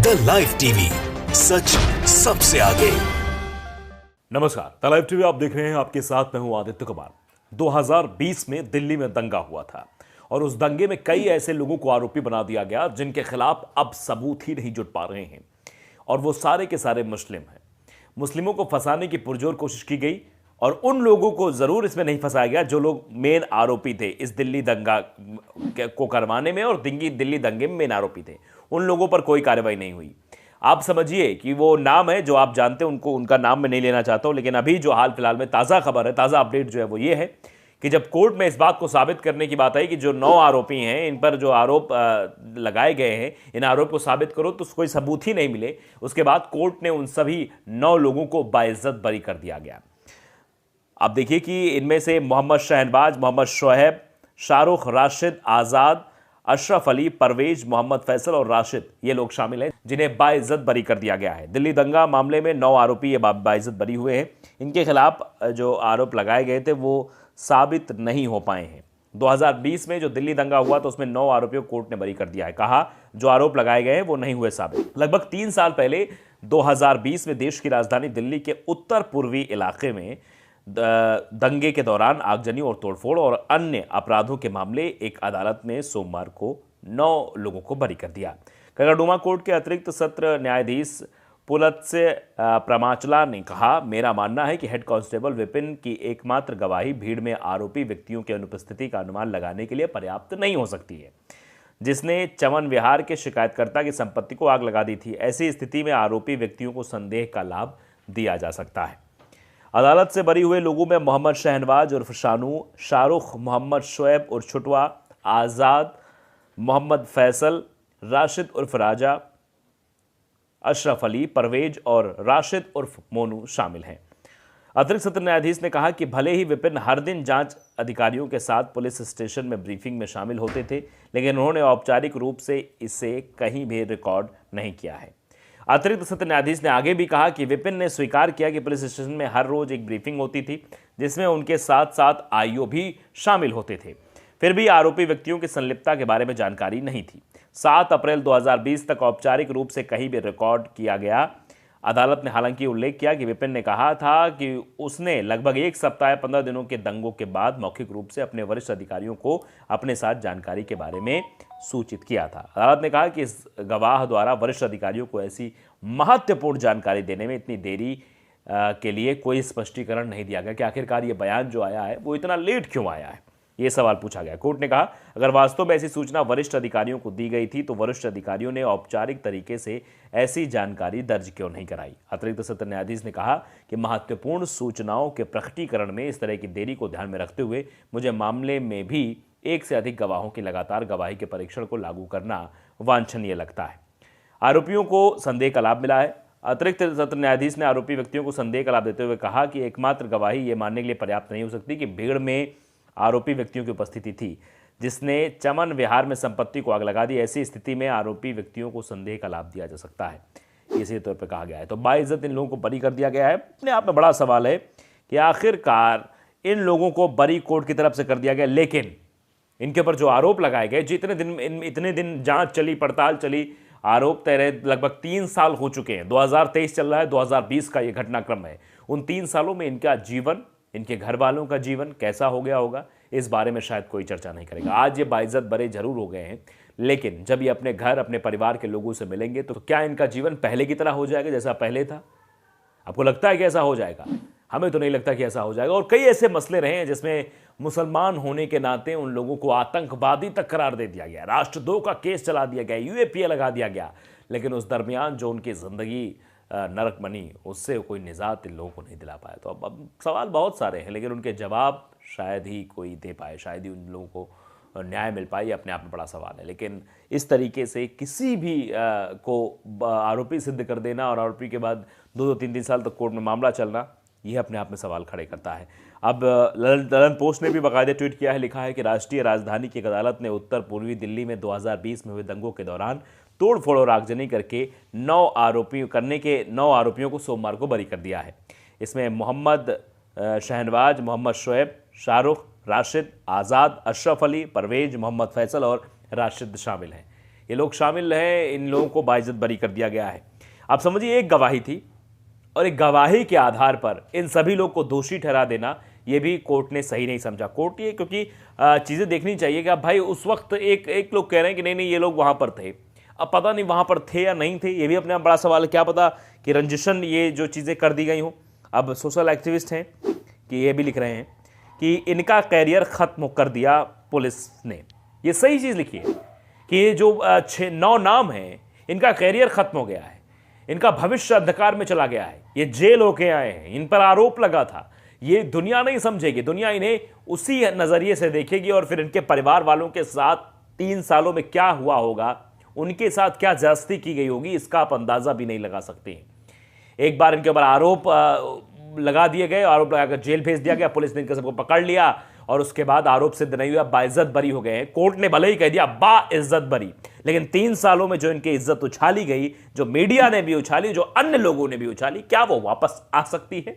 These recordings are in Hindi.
द लाइव टीवी, सच सबसे आगे। नमस्कार, द लाइव टीवी आप देख रहे हैं। आपके साथ मैं हूं आदित्य कुमार। 2020 में दिल्ली में दंगा हुआ था और उस दंगे में कई ऐसे लोगों को आरोपी बना दिया गया जिनके खिलाफ अब सबूत ही नहीं जुट पा रहे हैं, और वो सारे के सारे मुस्लिम हैं। मुस्लिमों को फंसाने की पुरजोर कोशिश की गई और उन लोगों को जरूर इसमें नहीं फंसाया गया जो लोग मेन आरोपी थे इस दिल्ली दंगा को करवाने में, और दिल्ली दंगे में मेन आरोपी थे। उन लोगों पर कोई कार्रवाई नहीं हुई। आप समझिए कि वो नाम है जो आप जानते हैं, उनको उनका नाम मैं नहीं लेना चाहता हूं, लेकिन अभी जो हाल फिलहाल में ताज़ा खबर है, ताज़ा अपडेट जो है वो ये है कि जब कोर्ट में इस बात को साबित करने की बात आई कि जो 9 आरोपी हैं, इन पर जो आरोप लगाए गए हैं, इन आरोप को साबित करो, तो कोई सबूत ही नहीं मिले। उसके बाद कोर्ट ने उन सभी 9 लोगों को बाइज्जत बरी कर दिया गया। आप देखिए कि इनमें से मोहम्मद शहनवाज, मोहम्मद शोएब, शाहरुख, राशिद, आज़ाद, अशरफ अली, परवेज, मोहम्मद फैसल और राशिद, ये लोग शामिल हैं जिन्हें बाइज्जत बरी कर दिया गया है। दिल्ली दंगा मामले में 9 आरोपी ये बाइज्जत बरी हुए हैं। इनके खिलाफ जो आरोप लगाए गए थे वो साबित नहीं हो पाए हैं। 2020 में जो दिल्ली दंगा हुआ तो उसमें 9 आरोपियों को कोर्ट ने बरी कर दिया है। कहा जो आरोप लगाए गए हैं वो नहीं हुए साबित। लगभग 3 साल पहले 2020 में देश की राजधानी दिल्ली के उत्तर पूर्वी इलाके में दंगे के दौरान आगजनी और तोड़फोड़ और अन्य अपराधों के मामले एक अदालत ने सोमवार को 9 लोगों को बरी कर दिया। कगरडुमा कोर्ट के अतिरिक्त सत्र न्यायाधीश पुलत्स्य प्रमाचला ने कहा, मेरा मानना है कि हेड कांस्टेबल विपिन की एकमात्र गवाही भीड़ में आरोपी व्यक्तियों की अनुपस्थिति का अनुमान लगाने के लिए पर्याप्त नहीं हो सकती है, जिसने चमन विहार के शिकायतकर्ता की संपत्ति को आग लगा दी थी। ऐसी स्थिति में आरोपी व्यक्तियों को संदेह का लाभ दिया जा सकता है। अदालत से बरी हुए लोगों में मोहम्मद शहनवाज उर्फ शानू, शाहरुख, मोहम्मद शोएब उर्फ छुटवा, आज़ाद, मोहम्मद फैसल, राशिद उर्फ राजा, अशरफ अली, परवेज और राशिद उर्फ मोनू शामिल हैं। अतिरिक्त सत्र न्यायाधीश ने कहा कि भले ही विपिन हर दिन जांच अधिकारियों के साथ पुलिस स्टेशन में ब्रीफिंग में शामिल होते थे, लेकिन उन्होंने औपचारिक रूप से इसे कहीं भी रिकॉर्ड नहीं किया है। अतिरिक्त सत्र न्यायाधीश ने आगे भी कहा कि विपिन ने स्वीकार किया कि पुलिस स्टेशन में हर रोज एक ब्रीफिंग होती थी जिसमें उनके साथ साथ आईओ भी शामिल होते थे, फिर भी आरोपी व्यक्तियों की संलिप्तता के बारे में जानकारी नहीं थी। 7 अप्रैल 2020 तक औपचारिक रूप से कहीं भी रिकॉर्ड किया गया। अदालत ने हालांकि उल्लेख किया कि विपिन ने कहा था कि उसने लगभग 1 सप्ताह 15 दिनों के दंगों के बाद मौखिक रूप से अपने वरिष्ठ अधिकारियों को अपने साथ जानकारी के बारे में सूचित किया था। अदालत ने कहा कि इस गवाह द्वारा वरिष्ठ अधिकारियों को ऐसी महत्वपूर्ण जानकारी देने में इतनी देरी के लिए कोई स्पष्टीकरण नहीं दिया गया कि आखिरकार ये बयान जो आया है वो इतना लेट क्यों आया है, ये सवाल पूछा गया। कोर्ट ने कहा अगर वास्तव में ऐसी सूचना वरिष्ठ अधिकारियों को दी गई थी तो वरिष्ठ अधिकारियों ने औपचारिक तरीके से ऐसी जानकारी दर्ज क्यों नहीं कराई। अतिरिक्त सत्र न्यायाधीश ने कहा कि महत्वपूर्ण सूचनाओं के प्रकटीकरण में इस तरह की देरी को ध्यान में रखते हुए मुझे मामले में भी 1 से अधिक गवाहों की लगातार गवाही के परीक्षण को लागू करना वांछनीय लगता है। आरोपियों को संदेह का लाभ मिला है। अतिरिक्त सत्र न्यायाधीश ने आरोपी व्यक्तियों को संदेह का लाभ देते हुए कहा कि एकमात्र गवाही ये मानने के लिए पर्याप्त नहीं हो सकती कि भीड़ में आरोपी व्यक्तियों की उपस्थिति थी जिसने चमन विहार में संपत्ति को आग लगा दी। ऐसी स्थिति में आरोपी व्यक्तियों को संदेह का लाभ दिया जा सकता है, इसी तौर पर कहा गया है। तो बाइज्जत इन लोगों को बरी कर दिया गया है। अपने आप में बड़ा सवाल है कि आखिरकार इन लोगों को बरी कोर्ट की तरफ से कर दिया गया, लेकिन इनके ऊपर जो आरोप लगाए गए, इतने दिन जांच चली, पड़ताल चली, आरोप तय रहे, लगभग 3 साल हो चुके हैं। 2023 चल रहा है, 2020 का ये घटनाक्रम है। उन 3 सालों में इनका जीवन, इनके घर वालों का जीवन कैसा हो गया होगा, इस बारे में शायद कोई चर्चा नहीं करेगा। आज ये बाइज्जत बरे जरूर हो गए हैं, लेकिन जब ये अपने घर, अपने परिवार के लोगों से मिलेंगे तो क्या इनका जीवन पहले की तरह हो जाएगा जैसा पहले था? आपको लगता है कि ऐसा हो जाएगा? हमें तो नहीं लगता कि ऐसा हो जाएगा। और कई ऐसे मसले रहे हैं जिसमें मुसलमान होने के नाते उन लोगों को आतंकवादी तक करार दे दिया गया, राष्ट्रद्रोह का केस चला दिया गया, यूएपीए लगा दिया गया, लेकिन उस दरमियान जो उनकी ज़िंदगी नरक बनी, उससे कोई निजात इन लोगों को नहीं दिला पाया। तो अब सवाल बहुत सारे हैं, लेकिन उनके जवाब शायद ही कोई दे पाए, शायद ही उन लोगों को न्याय मिल पाए। अपने आप में बड़ा सवाल है। लेकिन इस तरीके से किसी भी को आरोपी सिद्ध कर देना और आरोपी के बाद 2-2, 3-3 साल तक कोर्ट में मामला चलना, यह अपने आप में सवाल खड़े करता है। अब ललन पोस्ट ने भी बाकायदे ट्वीट किया है, लिखा है कि राष्ट्रीय राजधानी की एक अदालत ने उत्तर पूर्वी दिल्ली में 2020 में हुए दंगों के दौरान तोड़फोड़ और आगजनी करके 9 आरोपियों को सोमवार को बरी कर दिया है। इसमें मोहम्मद शहनवाज, मोहम्मद शोएब, शाहरुख, राशिद, आज़ाद, अशरफ अली, परवेज, मोहम्मद फैसल और राशिद शामिल हैं। ये लोग शामिल रहे, इन लोगों को बाइज्जत बरी कर दिया गया है। आप समझिए, एक गवाही थी और एक गवाही के आधार पर इन सभी लोग को दोषी ठहरा देना, ये भी कोर्ट ने सही नहीं समझा। कोर्ट ये क्योंकि चीज़ें देखनी चाहिए कि अब भाई उस वक्त एक लोग कह रहे हैं कि नहीं ये लोग वहाँ पर थे, अब पता नहीं वहाँ पर थे या नहीं थे, ये भी अपने आप बड़ा सवाल है। क्या पता कि रंजिशन ये जो चीज़ें कर दी गई हों। अब सोशल एक्टिविस्ट हैं कि ये भी लिख रहे हैं कि इनका कैरियर ख़त्म कर दिया पुलिस ने। ये सही चीज़ लिखी है कि ये जो 9 नाम हैं, इनका कैरियर ख़त्म हो गया है, इनका भविष्य अंधकार में चला गया है, ये जेल होके आए हैं, इन पर आरोप लगा था। ये दुनिया नहीं समझेगी, दुनिया इन्हें उसी नज़रिए से देखेगी और फिर इनके परिवार वालों के साथ 3 सालों में क्या हुआ होगा, उनके साथ क्या ज्यादती की गई होगी, इसका आप अंदाज़ा भी नहीं लगा सकते। एक बार इनके ऊपर आरोप लगा दिए गए, आरोप लगाकर जेल भेज दिया गया, पुलिस ने इनके सबको पकड़ लिया और उसके बाद आरोप सिद्ध नहीं हुआ, बाइज्जत बरी हो गए हैं। कोर्ट ने भले ही कह दिया बाइज्जत बरी, लेकिन 3 सालों में जो इनकी इज्जत उछाली गई, जो मीडिया ने भी उछाली, जो अन्य लोगों ने भी उछाली, क्या वो वापस आ सकती है?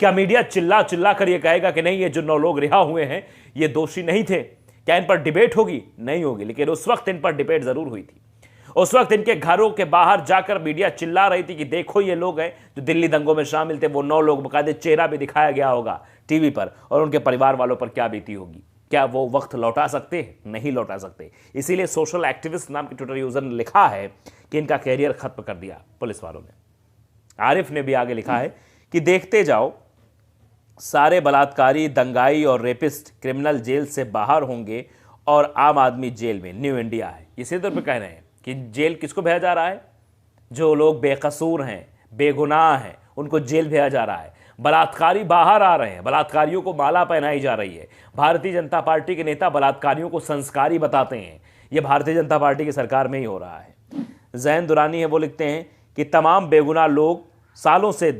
क्या मीडिया चिल्ला चिल्ला कर ये कहेगा कि नहीं ये जो 9 लोग रिहा हुए हैं ये दोषी नहीं थे? क्या इन पर डिबेट होगी? नहीं होगी। लेकिन उस वक्त इन पर डिबेट जरूर हुई थी। उस वक्त इनके घरों के बाहर जाकर मीडिया चिल्ला रही थी कि देखो ये लोग हैं जो दिल्ली दंगों में शामिल थे, वो 9 लोग, बकायदे चेहरा भी दिखाया गया होगा टीवी पर, और उनके परिवार वालों पर क्या बीती होगी। क्या वो वक्त लौटा सकते हैं? नहीं लौटा सकते। इसीलिए सोशल एक्टिविस्ट नाम के ट्विटर यूजर ने लिखा है कि इनका कैरियर खत्म कर दिया पुलिस वालों ने। आरिफ ने भी आगे लिखा है कि देखते जाओ, सारे बलात्कारी, दंगाई और रेपिस्ट क्रिमिनल जेल से बाहर होंगे और आम आदमी जेल में। न्यू इंडिया है। इसी तरह पे कह रहे हैं कि जेल किसको भेजा जा रहा है? जो लोग बेकसूर हैं, बेगुनाह हैं, उनको जेल भेजा जा रहा है। बलात्कारी बाहर आ रहे हैं, बलात्कारियों को माला पहनाई जा रही है। भारतीय जनता पार्टी के नेता बलात्कारियों को संस्कारी बताते हैं। यह भारतीय जनता पार्टी की सरकार में ही हो रहा है। जैन दुरानी है, वो लिखते हैं कि तमाम बेगुनाह लोग सालों से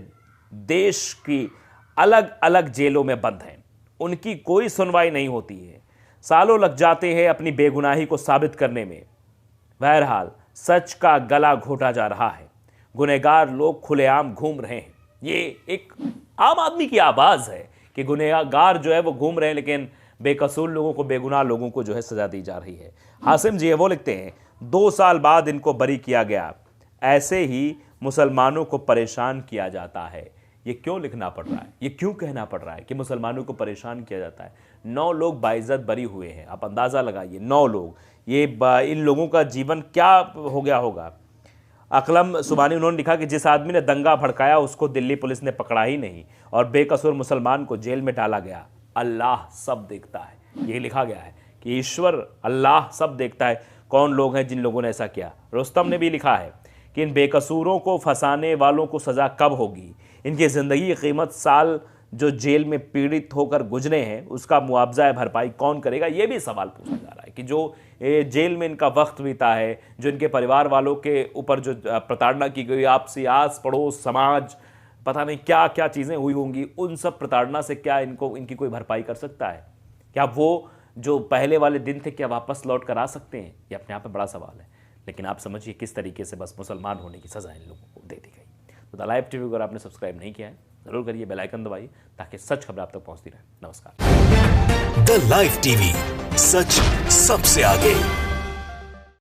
देश की अलग अलग जेलों में बंद हैं, उनकी कोई सुनवाई नहीं होती है, सालों लग जाते हैं अपनी बेगुनाही को साबित करने में। बहरहाल सच का गला घोटा जा रहा है, गुनहगार लोग खुलेआम घूम रहे हैं। ये एक आम आदमी की आवाज़ है कि गुनहगार जो है वो घूम रहे हैं, लेकिन बेकसूर लोगों को, बेगुनाह लोगों को जो है सजा दी जा रही है। हासिम जी है, वो लिखते हैं 2 साल बाद इनको बरी किया गया, ऐसे ही मुसलमानों को परेशान किया जाता है। ये क्यों लिखना पड़ रहा है? ये क्यों कहना पड़ रहा है कि मुसलमानों को परेशान किया जाता है? 9 लोग बाइज्जत बरी हुए हैं। आप अंदाज़ा लगाइए, 9 लोग, ये इन लोगों का जीवन क्या हो गया होगा। अकलम सुबानी उन्होंने लिखा कि जिस आदमी ने दंगा भड़काया उसको दिल्ली पुलिस ने पकड़ा ही नहीं और बेकसूर मुसलमान को जेल में डाला गया। अल्लाह सब देखता है, ये लिखा गया है कि ईश्वर अल्लाह सब देखता है कौन लोग हैं जिन लोगों ने ऐसा किया। रुस्तम ने भी लिखा है कि इन बेकसूरों को फंसाने वालों को सज़ा कब होगी? इनकी ज़िंदगी की कीमत साल जो जेल में पीड़ित होकर गुजरे हैं उसका मुआवजा भरपाई कौन करेगा? ये भी सवाल पूछा जा रहा है कि जो जेल में इनका वक्त बीता है, जो इनके परिवार वालों के ऊपर जो प्रताड़ना की गई, आपसी आस पड़ोस समाज, पता नहीं क्या क्या चीज़ें हुई होंगी, उन सब प्रताड़ना से क्या इनकी कोई भरपाई कर सकता है? क्या वो जो पहले वाले दिन थे क्या वापस लौट कर आ सकते हैं? ये अपने आप में बड़ा सवाल है। लेकिन आप समझिए किस तरीके से बस मुसलमान होने की सज़ा इन लोगों को दे दी गई। तो द लाइव टीवी अगर आपने सब्सक्राइब नहीं किया है जरूर करिए, बेल आइकन दबाइए ताकि सच खबर आप तक पहुंचती रहे। नमस्कार। द लाइव टीवी, सच सबसे आगे।